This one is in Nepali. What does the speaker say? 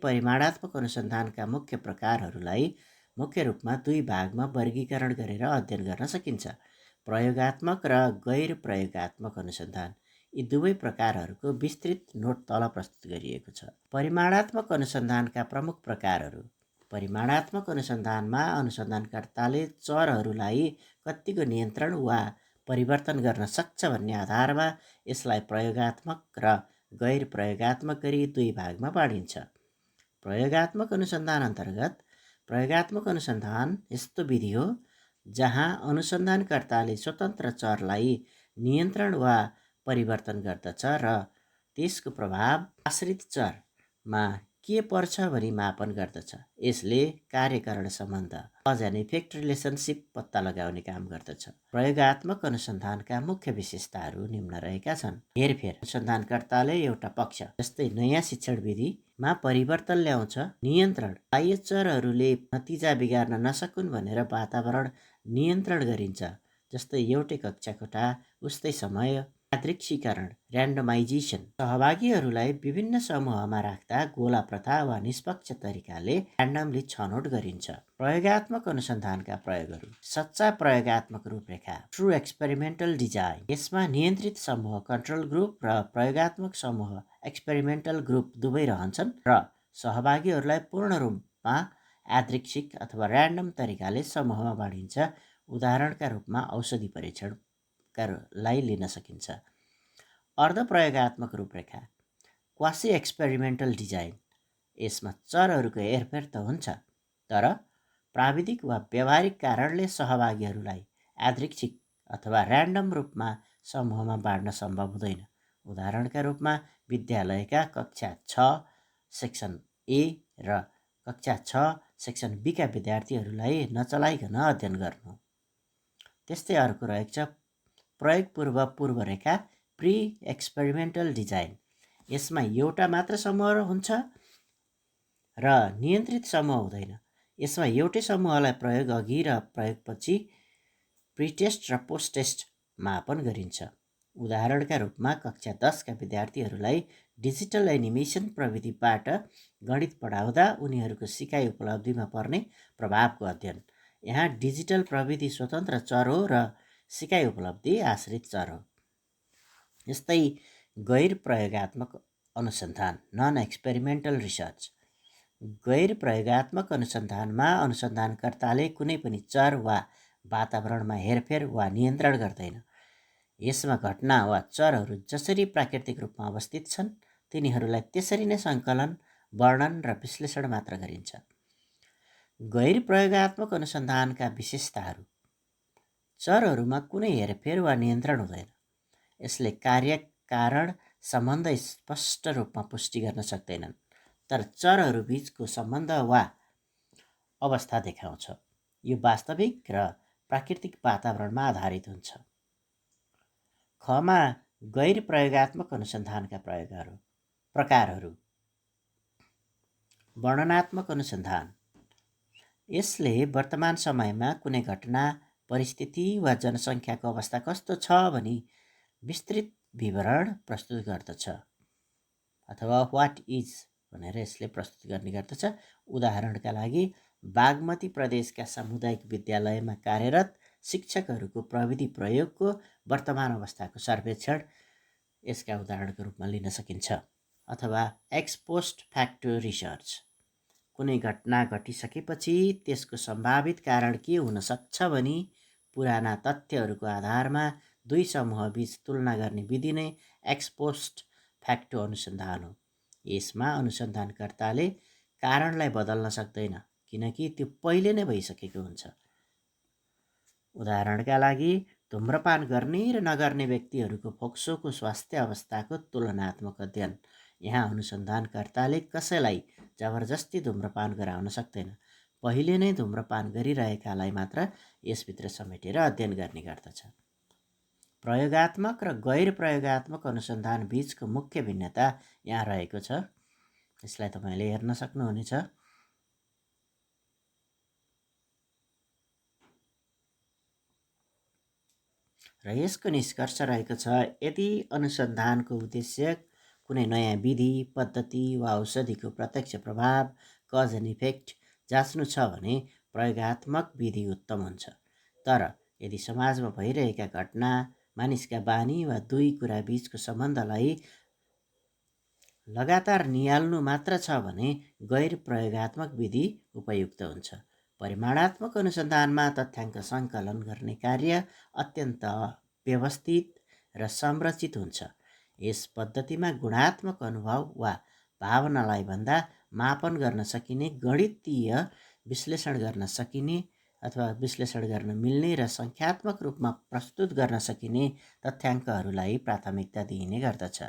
परिमाणात्मक अनुसन्धानका मुख्य प्रकारहरूलाई मुख्य रूपमा दुई भागमा वर्गीकरण गरेर अध्ययन गर्न सकिन्छ। प्रयोगात्मक र गैर प्रयोगात्मक अनुसन्धान। यी दुवै प्रकारहरूको विस्तृत नोट तल प्रस्तुत गरिएको छ। परिमाणात्मक अनुसन्धानका प्रमुख प्रकारहरू। परिमाणात्मक अनुसन्धानमा अनुसन्धानकर्ताले चरहरूलाई कतिको नियन्त्रण वा परिवर्तन गर्न सक्छ भन्ने आधारमा यसलाई प्रयोगात्मक र गैर प्रयोगात्मक गरी दुई भागमा बाँडिन्छ। प्रयोगात्मक अनुसन्धान अन्तर्गत प्रयोगात्मक अनुसन्धान यस्तो विधि हो जहाँ अनुसन्धानकर्ताले स्वतन्त्र चरलाई नियन्त्रण वा परिवर्तन गर्दछ र त्यसको प्रभाव आश्रित चरमा के पर्छ भनी मापन गर्दछ। यसले कार्यकारण सम्बन्ध कज एन्ड इफेक्ट रिलेसनसिप पत्ता लगाउने काम गर्दछ। प्रयोगात्मक अनुसन्धानका मुख्य विशेषताहरू निम्न रहेका छन्। हेरफेर। अनुसन्धानकर्ताले एउटा पक्ष जस्तै नयाँ शिक्षण विधिमा परिवर्तन ल्याउँछ। नियन्त्रण। बाह्य चरहरूले नतिजा बिगार्न नसकुन् भनेर वातावरण नियन्त्रण गरिन्छ, जस्तै एउटै कक्षा कोठा, उस्तै समय। यादृच्छिकरण ऱ्यान्डमाइजेसन। सहभागीहरूलाई विभिन्न समूहमा राख्दा गोला प्रथा वा निष्पक्ष तरिकाले ऱ्यान्डमली छनौट गरिन्छ। प्रयोगात्मक अनुसन्धानका प्रयोगहरू। सच्चा प्रयोगात्मक रूपरेखा ट्रु एक्सपेरिमेन्टल डिजाइन। यसमा नियन्त्रित समूह कन्ट्रोल ग्रुप र प्रयोगात्मक समूह एक्सपेरिमेन्टल ग्रुप दुवै रहन्छन् र सहभागीहरूलाई पूर्ण रूपमा यादृच्छिक अथवा ऱ्यान्डम तरिकाले समूहमा बाँडिन्छ। उदाहरणका रूपमा औषधि परीक्षणलाई लिन सकिन्छ। अर्धप्रयोगात्मक रूपरेखा क्वासी एक्सपेरिमेन्टल डिजाइन। यसमा चरहरूको हेरफेर त हुन्छ, तर प्राविधिक वा व्यावहारिक कारणले सहभागीहरूलाई यादृच्छिक अथवा ऱ्यान्डम रूपमा समूहमा बाँड्न सम्भव हुँदैन। उदाहरणका रूपमा विद्यालयका कक्षा 6 सेक्सन ए र कक्षा 6 सेक्सन बीका विद्यार्थीहरूलाई नचलाइकन अध्ययन गर्नु। त्यस्तै अर्को रहेको छ प्रयोगपूर्व पूर्वरेखा प्री एक्सपेरिमेन्टल डिजाइन। यसमा एउटा मात्र समूह हुन्छ र नियन्त्रित समूह हुँदैन। यसमा एउटै समूहलाई प्रयोग अघि र प्रयोगपछि प्रिटेस्ट र पोस्ट टेस्ट मापन गरिन्छ। उदाहरणका रूपमा कक्षा 10 का विद्यार्थीहरूलाई डिजिटल एनिमेसन प्रविधिबाट गणित पढाउँदा उनीहरूको सिकाइ उपलब्धिमा पर्ने प्रभावको अध्ययन। यहाँ डिजिटल प्रविधि स्वतन्त्र चर हो र सिकाइ उपलब्धि आश्रित चर हो। यस्तै गैर प्रयोगात्मक अनुसन्धान नन एक्सपेरिमेन्टल रिसर्च। गैर प्रयोगात्मक अनुसन्धानमा अनुसन्धानकर्ताले कुनै पनि चर वा वातावरणमा हेरफेर वा नियन्त्रण गर्दैन। यसमा घटना वा चरहरू जसरी प्राकृतिक रूपमा अवस्थित छन् तिनीहरूलाई त्यसरी नै सङ्कलन, वर्णन र विश्लेषण मात्र गरिन्छ। गैर प्रयोगात्मक अनुसन्धानका विशेषताहरू। चरहरूमा कुनै हेरफेर वा नियन्त्रण हुँदैन। यसले कार्य कारण सम्बन्ध स्पष्ट रूपमा पुष्टि गर्न सक्दैनन्, तर चरहरू बीचको सम्बन्ध वा अवस्था देखाउँछ। यो वास्तविक र प्राकृतिक वातावरणमा आधारित हुन्छ। खमा गैर प्रयोगात्मक अनुसन्धानका प्रकारहरू। वर्णनात्मक अनुसन्धान। यसले वर्तमान समयमा कुनै घटना, परिस्थिति वा जनसङ्ख्याको अवस्था कस्तो छ भनी विस्तृत विवरण प्रस्तुत गर्दछ, अथवा वाट इज भनेर यसले प्रस्तुत गर्ने गर्दछ। उदाहरणका लागि बागमती प्रदेशका सामुदायिक विद्यालयमा कार्यरत शिक्षकहरूको प्रविधि प्रयोगको वर्तमान अवस्थाको सर्वेक्षण यसका उदाहरणको रूपमा लिन सकिन्छ। अथवा एक्स पोस्ट फ्याक्टो रिसर्च। कुनै घटना घटिसकेपछि त्यसको सम्भावित कारण के हुन सक्छ भनी पुराना तथ्यहरूको आधारमा दुई समूहबीच तुलना गर्ने विधि नै एक्स पोस्ट फ्याक्टो अनुसन्धान हो। यसमा अनुसन्धानकर्ताले कारणलाई बदल्न सक्दैन, किनकि त्यो पहिले नै भइसकेको हुन्छ। उदाहरणका लागि धुम्रपान गर्ने र नगर्ने व्यक्तिहरूको फोक्सोको स्वास्थ्य अवस्थाको तुलनात्मक अध्ययन। यहाँ अनुसन्धानकर्ताले कसैलाई जबरजस्ती धुम्रपान गराउन सक्दैन, पहिले नै धुम्रपान गरिरहेकालाई मात्र यसभित्र समेटेर अध्ययन गर्ने गर्दछ। प्रयोगात्मक र गैर प्रयोगात्मक अनुसन्धान बीचको मुख्य भिन्नता यहाँ रहेको छ। यसलाई तपाईँले हेर्न सक्नुहुनेछ। र यसको निष्कर्ष रहेको छ, यदि अनुसन्धानको उद्देश्य कुनै नयाँ विधि, पद्धति वा औषधिको प्रत्यक्ष प्रभाव, कज एन्ड इफेक्ट जाँच्नु छ भने प्रयोगात्मक विधि उत्तम हुन्छ। तर यदि समाजमा भइरहेका घटना, मानिसका बानी वा दुई कुरा बिचको सम्बन्धलाई लगातार निहाल्नु मात्र छ भने गैर प्रयोगात्मक विधि उपयुक्त हुन्छ। परिमाणात्मक अनुसन्धानमा तथ्याङ्क सङ्कलन गर्ने कार्य अत्यन्त व्यवस्थित र संरचित हुन्छ। यस पद्धतिमा गुणात्मक अनुभव वा भावनालाई भन्दा मापन गर्न सकिने, गणितीय विश्लेषण गर्न सकिने अथवा विश्लेषण गर्न मिल्ने र सङ्ख्यात्मक रूपमा प्रस्तुत गर्न सकिने तथ्याङ्कहरूलाई प्राथमिकता दिइने गर्दछ।